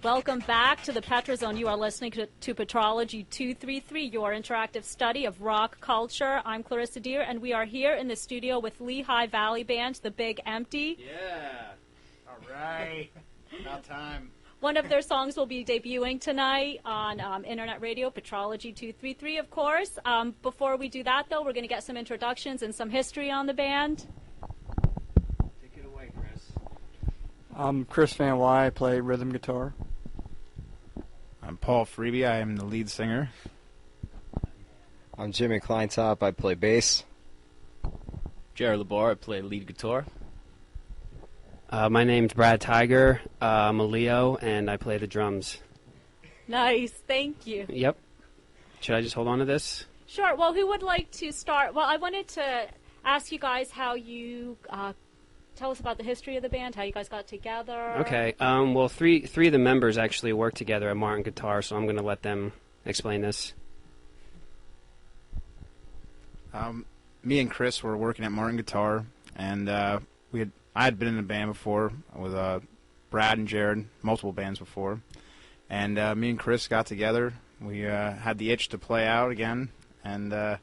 Welcome back to the petrA Zone. You are listening to petrAlogy 233, your interactive study of rock culture. I'm Clarisa Deer, and we are here in the studio with Lehigh Valley Band, The Big Empty. Yeah. All right. About time. One of their songs will be debuting tonight on internet radio, petrAlogy 233, of course. Before we do that, though, we're going to get some introductions and some history on the band. Take it away, Chris. I'm Chris Van Wy. I play rhythm guitar. I'm Paul Freeby. I am the lead singer. I'm Jimmy Kleintop. I play bass. Jared Labar. I play lead guitar. My name's Brad Tiger. I'm a Leo, and I play the drums. Nice. Thank you. Yep. Should I just hold on to this? Sure. Well, who would like to start? Well, I wanted to ask you guys how you tell us about the history of the band, how you guys got together. Okay. Well, three of the members actually work together at Martin Guitar, so I'm going to let them explain this. Me and Chris were working at Martin Guitar, and I had been in a band before with Brad and Jared, multiple bands before, and me and Chris got together. We had the itch to play out again, and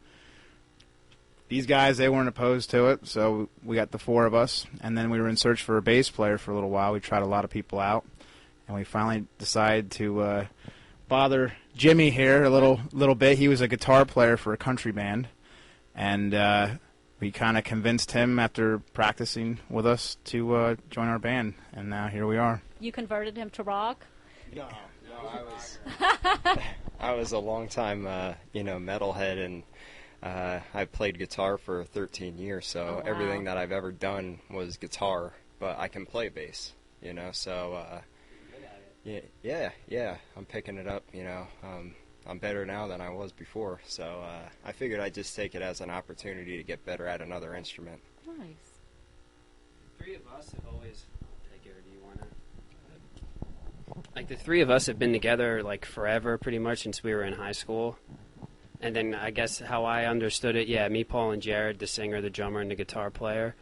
these guys, they weren't opposed to it, so we got the four of us, and then we were in search for a bass player for a little while. We tried a lot of people out, and we finally decided to bother Jimmy here a little bit. He was a guitar player for a country band, and we kind of convinced him after practicing with us to join our band, and now here we are. You converted him to rock? No, I was a long time, metalhead, and I played guitar for 13 years, so wow. Everything that I've ever done was guitar, but I can play bass, so yeah, I'm picking it up, I'm better now than I was before, so I figured I'd just take it as an opportunity to get better at another instrument. Nice. Three of us have always... Do you want to... Like, the three of us have been together, like, forever, pretty much, since we were in high school. And then I guess how I understood it, yeah, me, Paul, and Jared, the singer, the drummer, and the guitar player.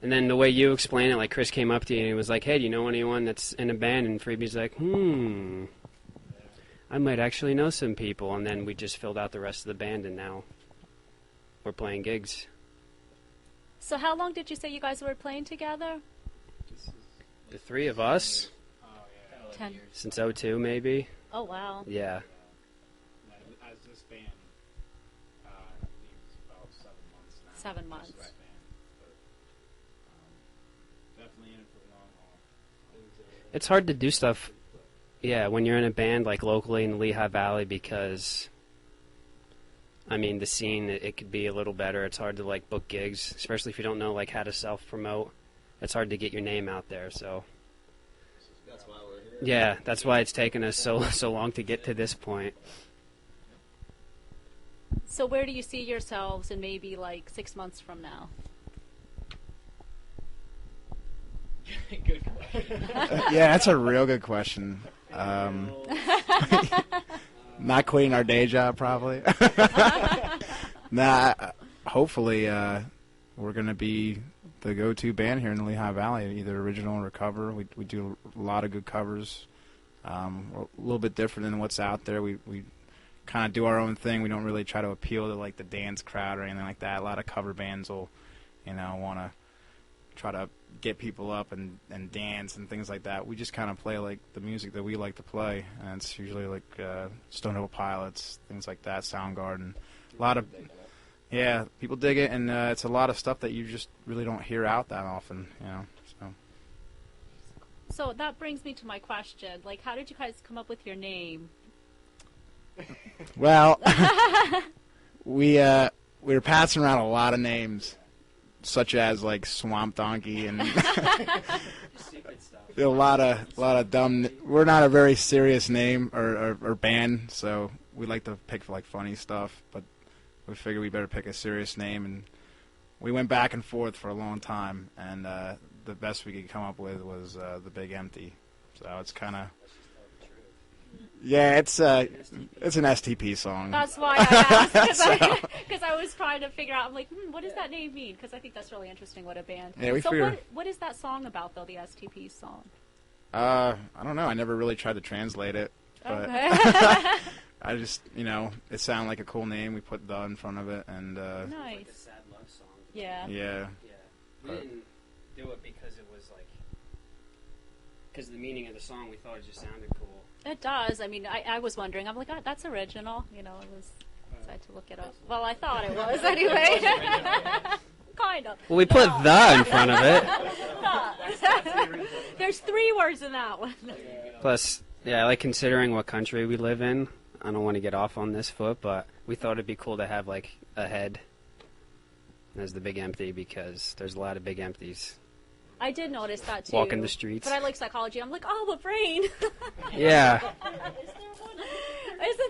And then the way you explain it, like Chris came up to you and he was like, hey, do you know anyone that's in a band? And Freeby's like, I might actually know some people. And then we just filled out the rest of the band, and now we're playing gigs. So how long did you say you guys were playing together? The three of us? 10. Since '02, maybe. Oh, wow. Yeah. As this band, I believe it's about 7 months now. 7 months. But, definitely in it for the long haul. It's hard to do stuff, yeah, when you're in a band, like, locally in the Lehigh Valley, because, I mean, the scene, it could be a little better. It's hard to, like, book gigs, especially if you don't know, like, how to self-promote. It's hard to get your name out there, so... That's why we're here. Yeah, that's why it's taken us so long to get to this point. So where do you see yourselves in maybe like 6 months from now? Good question. Yeah, that's a real good question. Not quitting our day job, probably. Hopefully we're going to be the go-to band here in the Lehigh Valley, either original or cover. We do a lot of good covers. We're a little bit different than what's out there. We kind of do our own thing. We don't really try to appeal to like the dance crowd or anything like that. A lot of cover bands will, want to try to get people up and dance and things like that. We just kind of play like the music that we like to play, and it's usually like Stone Temple Pilots, things like that, Soundgarden. A lot of... Yeah, people dig it, and it's a lot of stuff that you just really don't hear out that often, So that brings me to my question. Like, how did you guys come up with your name? Well, we were passing around a lot of names, such as like Swamp Donkey and a lot of dumb. We're not a very serious name or band, so we like to pick for like funny stuff, but we figured we better pick a serious name, and we went back and forth for a long time, and the best we could come up with was The Big Empty. So it's kind of... Yeah, it's an STP song. That's why I asked, because I was trying to figure out, I'm like, what does that name mean? Because I think that's really interesting, what a band. Yeah, so what is that song about, though, the STP song? I don't know. I never really tried to translate it, but Okay. I just, it sounded like a cool name. We put the in front of it, and Nice. Like a sad love song. Yeah. yeah. We didn't do it because it was like, because the meaning of the song, we thought it just sounded cool. It does. I mean, I was wondering. I'm like, oh, that's original. It was. So I had to look it up. Well, I thought it was anyway. Kind of. Well, we put the in front of it. There's 3 words in that one. Plus, yeah, like considering what country we live in, I don't want to get off on this foot, but we thought it'd be cool to have like a head as the big empty because there's a lot of big empties I did notice that too. walking the streets. But I like psychology. I'm like, oh, a brain. Yeah. Isn't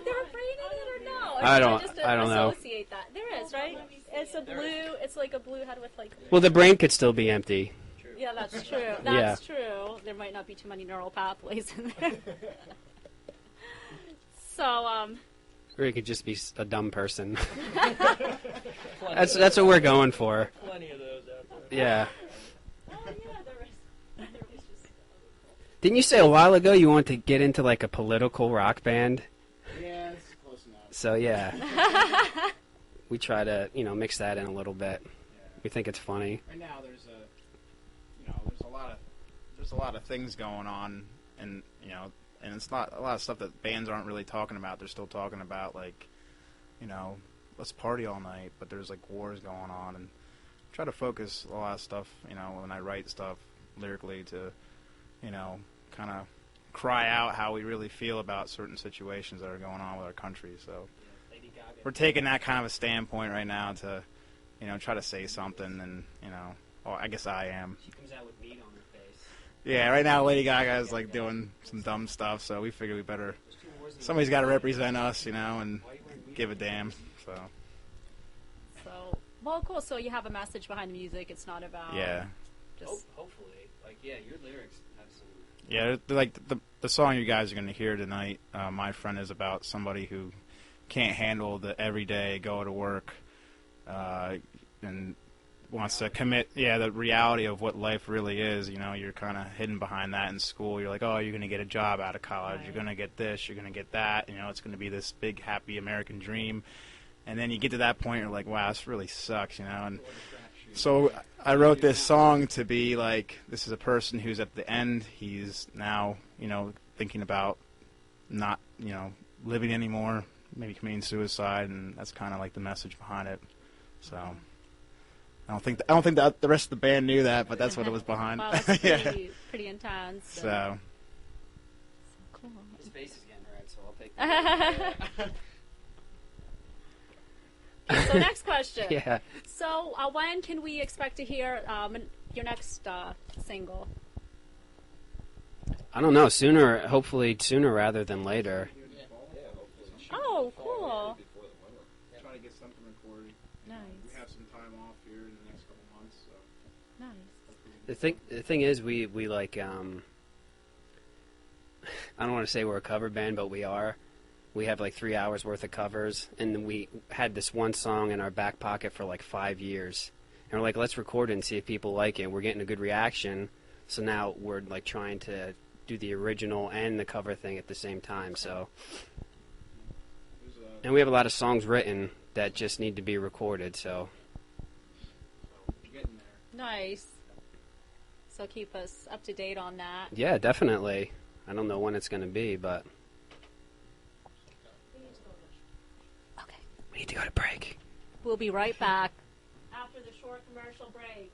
there a brain in it or no? Or I did don't- just I don't know. associate that. There is, right? It's a blue. It's like a blue head with like. Well, the brain could still be empty. Yeah, that's true. That's true. There might not be too many neural pathways in there. So, Or it could just be a dumb person. That's what we're going for. Plenty of those out there. Yeah. oh yeah, there is just. Didn't you say a while ago you want to get into like a political rock band? Yeah, it's close enough. So yeah. We try to, mix that in a little bit. We think it's funny. Right now, there's a lot of things going on, and and it's not a lot of stuff that bands aren't really talking about. They're still talking about like, let's party all night, but there's like wars going on, and try to focus a lot of stuff, when I write stuff lyrically to, kind of cry out how we really feel about certain situations that are going on with our country. So we're taking that kind of a standpoint right now to, try to say something, and well, I guess I am. She comes out with meat on her face. Yeah, right now Lady Gaga is like doing some dumb stuff, so we figure we better. Somebody's got to represent us, and give a damn. So Well, cool. So you have a message behind the music. It's not about. yeah, Just. Hopefully. Like, yeah, your lyrics have some... yeah. Like the song you guys are going to hear tonight, "My Friend," is about somebody who can't handle the everyday go to work, and wants to commit, the reality of what life really is. You're kind of hidden behind that in school. You're like, oh, you're going to get a job out of college. Right. You're going to get this. You're going to get that. It's going to be this big, happy American dream. And then you get to that point, you're like, wow, this really sucks, And so I wrote this song to be like, this is a person who's at the end. He's now, thinking about not, living anymore, maybe committing suicide, and that's kind of like the message behind it. So I don't think that the rest of the band knew that, but that's what it was behind. Wow, that's Yeah. pretty intense. So Cool. His face is getting red, so I'll take that. So next question. Yeah. So when can we expect to hear your next single? I don't know. Hopefully sooner rather than later. Oh, cool. try to get something recorded. Nice. We have some time off here in the next couple months, so Nice. The thing is, we like, I don't want to say we're a cover band, but we are. We have like 3 hours worth of covers, and then we had this one song in our back pocket for like 5 years. And we're like, let's record it and see if people like it. We're getting a good reaction, so now we're like trying to do the original and the cover thing at the same time. So, and we have a lot of songs written that just need to be recorded. So, we're getting there. Nice. So keep us up to date on that. yeah, definitely. I don't know when it's going to be, but Okay. we need to go to break. We'll be right back after the short commercial break.